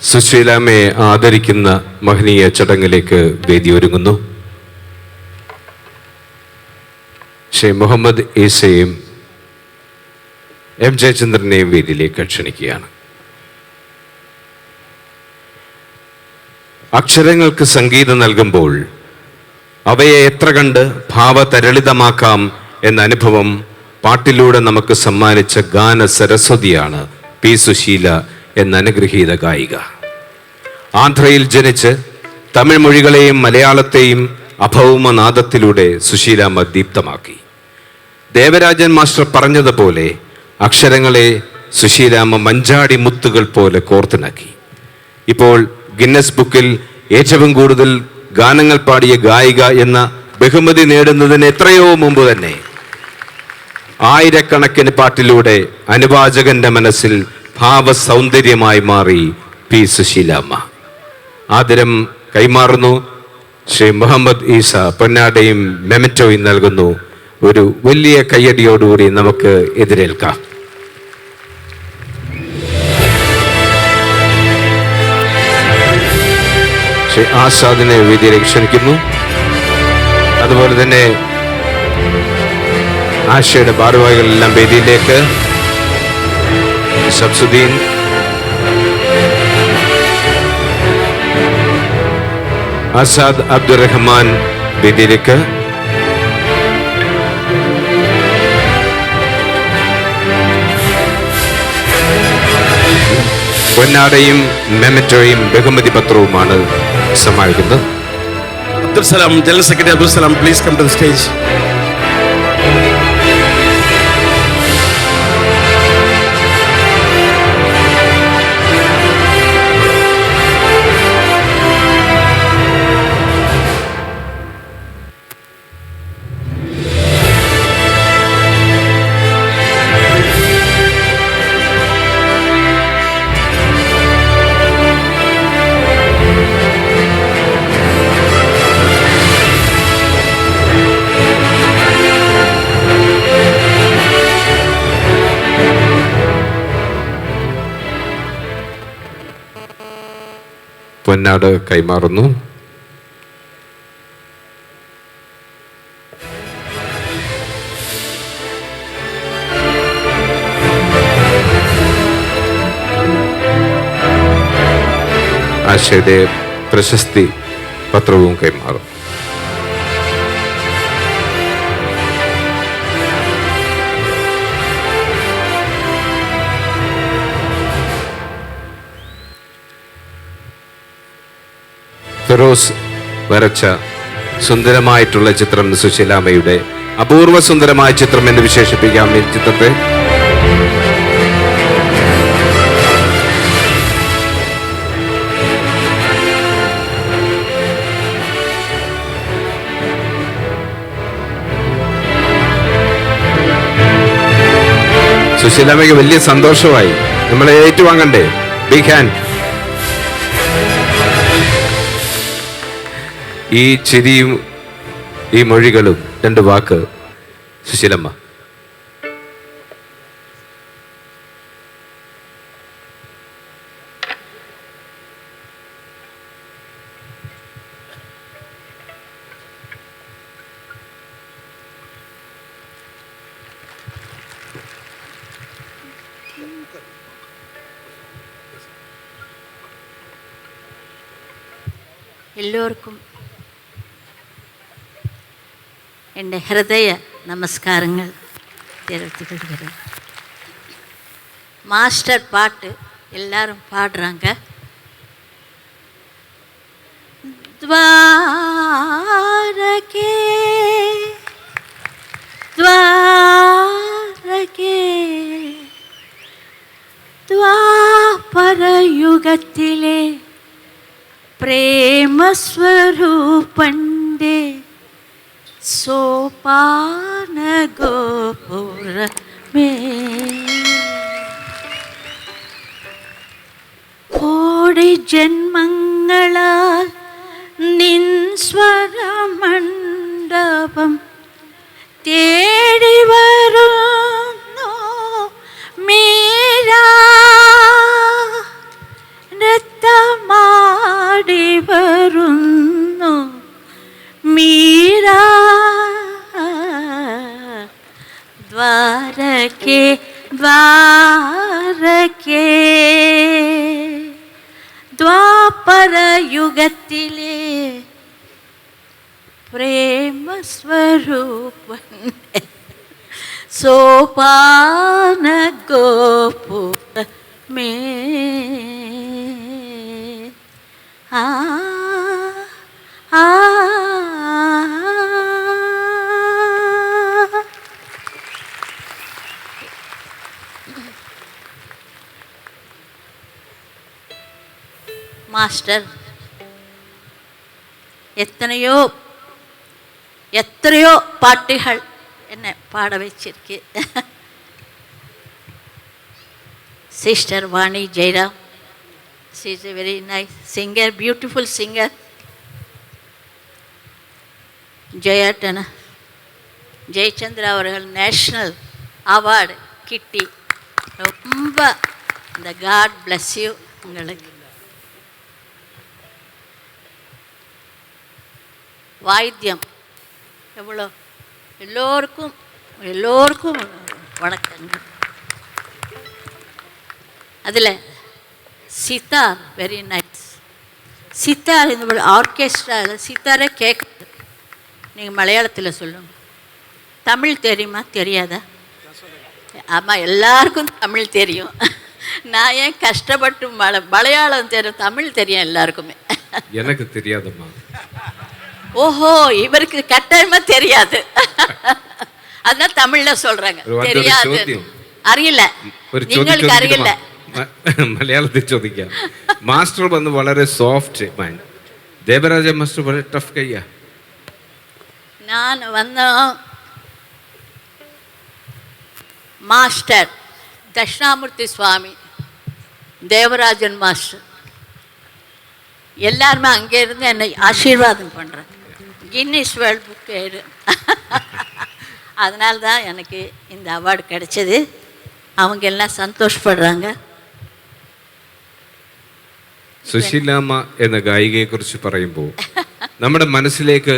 സുശീലാമ്മയെ ആദരിക്കുന്ന മഹനീയ ചടങ്ങിലേക്ക് വേദി ഒരുങ്ങുന്നു. ശ്രീ മുഹമ്മദ് ഈസയും എം ജയചന്ദ്രനെയും വേദിയിലേക്ക് ക്ഷണിക്കുകയാണ്. അക്ഷരങ്ങൾക്ക് സംഗീതം നൽകുമ്പോൾ അവയെ എത്ര കണ്ട് ഭാവതരളിതമാക്കാം എന്ന അനുഭവം പാട്ടിലൂടെ നമുക്ക് സമ്മാനിച്ച ഗാന സരസ്വതിയാണ് പി സുശീല എന്ന അനുഗ്രഹീത ഗായിക. ആന്ധ്രയിൽ ജനിച്ച് തമിഴ് മൊഴികളെയും മലയാളത്തെയും അഭൗമനാദത്തിലൂടെ സുശീലാമ്മ ദീപ്തമാക്കി. ദേവരാജൻ മാസ്റ്റർ പറഞ്ഞതുപോലെ അക്ഷരങ്ങളെ സുശീലാമ്മ മഞ്ചാടി മുത്തുകൾ പോലെ കോർത്തിണക്കി. ഇപ്പോൾ ഗിന്നസ് ബുക്കിൽ ഏറ്റവും കൂടുതൽ ഗാനങ്ങൾ പാടിയ ഗായിക എന്ന ബഹുമതി നേടുന്നതിന് എത്രയോ മുമ്പ് തന്നെ ആയിരക്കണക്കിന് പാട്ടിലൂടെ അനുവാചകന്റെ മനസ്സിൽ ഭാവസൗന്ദര്യമായി മാറി പി സുശീലാമ്മ. ആദരം കൈമാറുന്നു. ശ്രീ മുഹമ്മദ് ഈസ പൊന്നാടയും മെമന്റോയും നൽകുന്നു. ഒരു വലിയ കയ്യടിയോടുകൂടി നമുക്ക് എതിരേൽക്കാം. ശ്രീ ആസാദിനെ വേദിയിലേക്ക് ക്ഷണിക്കുന്നു. അതുപോലെ തന്നെ ആശയുടെ ഭാരവാഹികളെല്ലാം വേദിയിലേക്ക്. ശംസുദ്ദീൻ, ആസാദ് അബ്ദുറഹ്മാൻ വേദിയിലേക്ക്. പൊന്നാടയും മെമന്റോയും ബഹുമതി പത്രവുമാണ് സമ്മാനിക്കുന്നത്. Abdul Salam, General Secretary Abdul Salam, please come to the stage. പൊന്നാട് കൈമാറുന്നു. ആശയുടെ പ്രശസ്തി പത്രവും കൈമാറും. ഫിറോസ് വരച്ച സുന്ദരമായിട്ടുള്ള ചിത്രം സുശീലാമ്മയുടെ അപൂർവ സുന്ദരമായ ചിത്രം എന്ന് വിശേഷിപ്പിക്കാം ഈ ചിത്രത്തെ. സുശീലാമ്മയ്ക്ക് വലിയ സന്തോഷമായി. നമ്മളെ ഏറ്റുവാങ്ങണ്ടേ? Big hand. ഈ ചിരിയും ഈ മൊഴികളും രണ്ട് വാക്ക് സുശീലമ്മ. എല്ലാവർക്കും എൻ്റെ ഹൃദയ നമസ്കാരങ്ങൾ தெரிவித்துக்கொள்கிறேன். மாஸ்டர் பாட்டு எல்லாரும் பாடுறாங்க. துவாரகே துவாரகே ദ്വാപരയുഗത്തിലെ പ്രേമസ്വരൂപണ്ടേ സോപാന ഗോപുരമേ കോടി ജന്മങ്ങളാൽ നിൻ സ്വരമണ്ഡപം തേടി വരുന്നു മീരാ നൃത്ത ദ്വാരകേ ദ്വാരകേ ദ്വാപരയുഗത്തിലെ പ്രേമസ്വരൂപൻ സോപാന ഗോപുരമേ ആ ആ മാസ്റ്റർ எத்தனையோ பாட்டுகள் என்னை பாட வச்சிருக்கு. Sister Vani Jayaram, she is a very nice singer, beautiful singer. Jayettan Jayachandra அவர்கள் நேஷ்னல் அவார்டு கிட்டி. ரொம்ப இந்த காட் பிளஸ் யூ உங்களுக்கு. வாத்தியம் எவ்வளோ எல்லோருக்கும் வணக்கங்கள். அதில் சித்தார் வெரி நைஸ். சித்தார் இந்த ஆர்கெஸ்ட்ராவில் சித்தாரே கேட்குது. நீங்கள் மலையாளத்தில் சொல்லுங்கள். தமிழ் தெரியுமா தெரியாதா? ஆமாம், எல்லாருக்கும் தமிழ் தெரியும். நான் ஏன் கஷ்டப்பட்டு மலையாளம் தெரியும், தமிழ் தெரியும் எல்லாருக்குமே. எனக்கு தெரியாதும்மா. ஓஹோ, இவருக்கு கட்டாயமா தெரியாது. அதான் தமிழ்ல சொல்றாங்க தெரியாது, അറിയില്ല. നിങ്ങൾക്ക് അറിയില്ല. മലയാളത്തിൽ ചോദിക്കാം. മാസ്റ്റർ വന്ന് വളരെ സോഫ്റ്റ് മൈൻഡ്. ദേവരാജ മാസ്റ്റർ വളരെ ടഫ് കയ്യാ. ഞാൻ വന്ന മാസ്റ്റർ தட்சிணாமூர்த்தி சுவாமி, தேவராஜன் மாஸ்டர் எல்லாருமே அங்கே இருந்து என்னை ஆசீர்வாதம் பண்ணுறேன். கின்னஸ் வேர்ல்ட் புக் அதனால தான் எனக்கு இந்த அவார்டு கிடைச்சது. அவங்க எல்லாம் സന്തോഷப்படுறாங்க. സുശീലാമ്മ എന്ന ഗായികയെക്കുറിച്ച് പറയുമ്പോൾ നമ്മുടെ മനസ്സിലേക്ക്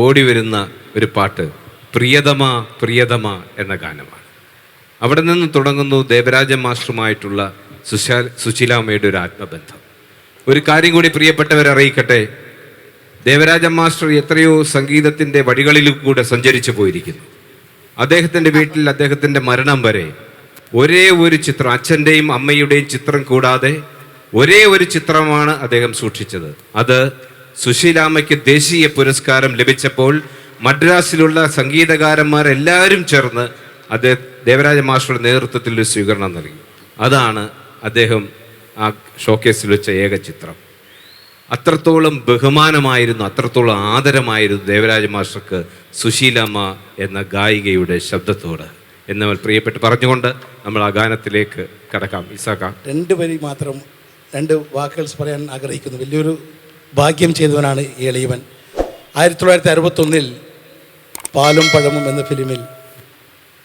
ഓടി വരുന്ന ഒരു പാട്ട് പ്രിയതമ പ്രിയതമ എന്ന ഗാനമാണ്. അവിടെ നിന്ന് തുടങ്ങുന്നു ദേവരാജ മാസ്റ്ററുമായിട്ടുള്ള സുശീലാമ്മയുടെ ഒരു ആത്മബന്ധം. ഒരു കാര്യം കൂടി പ്രിയപ്പെട്ടവരെ അറിയിക്കട്ടെ, ദേവരാജ മാസ്റ്റർ എത്രയോ സംഗീതത്തിൻ്റെ വഴികളിലൂടെ സഞ്ചരിച്ചു പോയിരിക്കുന്നു. അദ്ദേഹത്തിൻ്റെ വീട്ടിൽ അദ്ദേഹത്തിൻ്റെ മരണം വരെ ഒരേ ഒരു ചിത്രം, അച്ഛൻ്റെയും അമ്മയുടെയും ചിത്രം കൂടാതെ ഒരേ ഒരു ചിത്രമാണ് അദ്ദേഹം സൂക്ഷിച്ചത്. അത് സുശീലാമ്മയ്ക്ക് ദേശീയ പുരസ്കാരം ലഭിച്ചപ്പോൾ മദ്രാസിലുള്ള സംഗീതകാരന്മാരെല്ലാവരും ചേർന്ന് അദ്ദേഹം ദേവരാജ മാസ്റ്ററുടെ നേതൃത്വത്തിൽ ഒരു സ്വീകരണം നൽകി. അതാണ് അദ്ദേഹം ആ ഷോക്കേസിൽ വെച്ച ഏക ചിത്രം. അത്രത്തോളം ബഹുമാനമായിരുന്നു, അത്രത്തോളം ആദരമായിരുന്നു ദേവരാജ മാസ്റ്റർക്ക് സുശീലാമ്മ എന്ന ഗായികയുടെ ശബ്ദത്തോട് എന്നവർ പ്രിയപ്പെട്ട് പറഞ്ഞുകൊണ്ട് നമ്മൾ ആ ഗാനത്തിലേക്ക് കടക്കാം. ഇസാക്ക, രണ്ട് വാക്കുകൾ പറയാൻ ആഗ്രഹിക്കുന്നു. വലിയൊരു ഭാഗ്യം ചെയ്തവനാണ് ഈ എളിയവൻ. 1961 പാലും പഴമും എന്ന ഫിലിമിൽ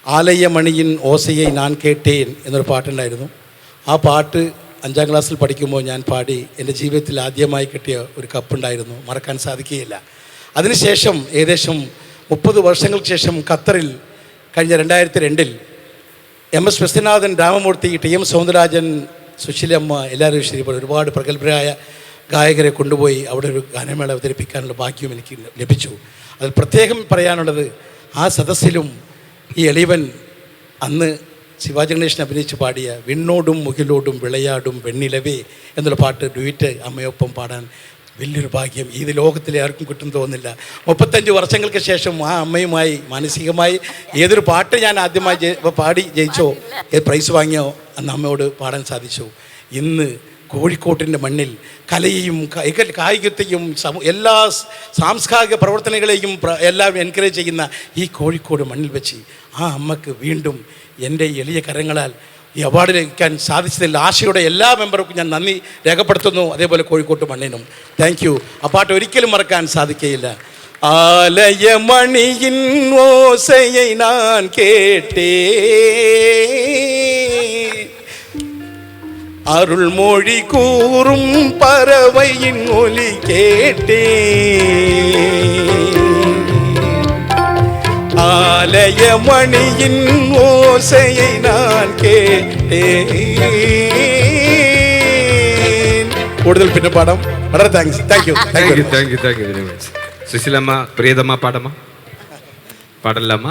ആലയമണിയിൻ ഓസയെ ഞാൻ കേട്ടേൻ എന്നൊരു പാട്ടുണ്ടായിരുന്നു. ആ പാട്ട് 5ാം ക്ലാസ്സിൽ പഠിക്കുമ്പോൾ ഞാൻ പാടി എൻ്റെ ജീവിതത്തിൽ ആദ്യമായി കിട്ടിയ ഒരു കപ്പുണ്ടായിരുന്നു, മറക്കാൻ സാധിക്കുകയില്ല. അതിനുശേഷം ഏകദേശം 30 വർഷങ്ങൾക്ക് ശേഷം ഖത്തറിൽ കഴിഞ്ഞ 2002 MS വിശ്വനാഥൻ, രാമമൂർത്തി, TM സൗന്ദരരാജൻ, സുശീലമ്മ, എല്ലാവരും ശരിപോലെ ഒരുപാട് പ്രഗത്ഭരായ ഗായകരെ കൊണ്ടുപോയി അവിടെ ഒരു ഗാനമേള അവതരിപ്പിക്കാനുള്ള ഭാഗ്യം എനിക്ക് ലഭിച്ചു. അതിൽ പ്രത്യേകം പറയാനുള്ളത്, ആ സദസ്സിലും ഈ എളിയവൻ അന്ന് ശിവാജി ഗണേശൻ അഭിനയിച്ച് പാടിയ വിണ്ണോടും മുകിലോടും വിളയാടും വെണ്ണിലവേ എന്നുള്ള പാട്ട് ഡ്യൂറ്റ് അമ്മയൊപ്പം പാടാൻ വലിയൊരു ഭാഗ്യം ഇത് ലോകത്തിലെ ആർക്കും കിട്ടും തോന്നുന്നില്ല. 35 വർഷങ്ങൾക്ക് ശേഷം ആ അമ്മയുമായി മാനസികമായി ഏതൊരു പാട്ട് ഞാൻ ആദ്യമായി പാടി ജയിച്ചോ, പ്രൈസ് വാങ്ങിയോ, അന്ന് അമ്മയോട് പാടാൻ സാധിച്ചു. ഇന്ന് കോഴിക്കോട്ടിൻ്റെ മണ്ണിൽ കലയെയും കായികത്തെയും എല്ലാ സാംസ്കാരിക പ്രവർത്തനങ്ങളെയും എല്ലാം എൻകറേജ് ചെയ്യുന്ന ഈ കോഴിക്കോട് മണ്ണിൽ വെച്ച് ആ അമ്മക്ക് വീണ്ടും എൻ്റെ എളിയ കരങ്ങളാൽ ഈ അവാർഡ് ലഭിക്കാൻ സാധിച്ചതിൽ ആശയുടെ എല്ലാ മെമ്പർക്കും ഞാൻ നന്ദി രേഖപ്പെടുത്തുന്നു. അതേപോലെ കോഴിക്കോട്ട് മണ്ണിനും താങ്ക് യു. ആ പാട്ട് ഒരിക്കലും മറക്കാൻ സാധിക്കുകയില്ല. ആലയമണിയിൻ ഓസയെ ഞാൻ കേട്ടേ, அருள்மொழி கூறும் பறவையின் ஒலி கேட்டே, ஆலை இதயமணியின் ஓசையை நான் கேட்டேன். കൂടുതൽ പിന്നെ പാടാം. വളരെ thanks. Thank you. Thank you very much. Susheelamma പ്രിയതമ്മ പാടമ്മ പാടല്ലമ്മ.